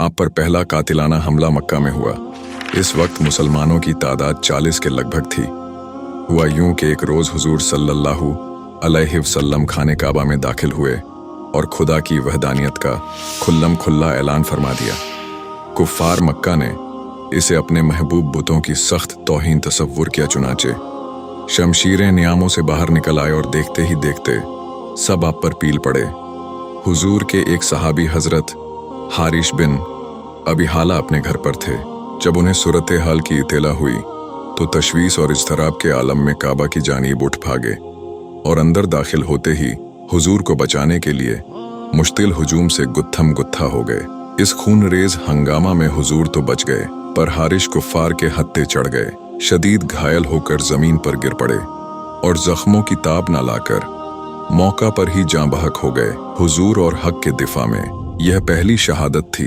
आप पर पहला कातिलाना हमला मक्का में हुआ। इस वक्त मुसलमानों की तादाद 40 के लगभग थी। हुआ यूं कि एक रोज हुजूर सल्लल्लाहु अलैहि वसल्लम खाने काबा में दाखिल हुए और खुदा की वहदानियत का खुल्लम खुल्ला ऐलान फरमा दिया। कुफ्फार मक्का ने इसे अपने महबूब बुतों की सख्त तौहीन तसव्वुर किया। चुनाचे शमशीरें नियामों से बाहर निकल आए और देखते ही देखते सब आप पर पील पड़े। हुजूर के एक सहाबी हजरत हारिश बिन अबी हाला अपने घर पर थे। जब उन्हें सूरत हाल की इत्तला हुई तो तशवीश और इज़्तिराब के आलम में काबा की जानीब उठ भागे और अंदर दाखिल होते ही हुजूर को बचाने के लिए मुश्तिल हुजूम से गुत्थम गुत्था हो गए। इस खूनरेज हंगामा में हुजूर तो बच गए, पर हारिश कुफ्फार के हत्थे चढ़ गए। शदीद घायल होकर जमीन पर गिर पड़े और जख्मों की ताब न लाकर मौका पर ही जाँ बहक हो गए। हुजूर और हक के दिफा में यह पहली शहादत थी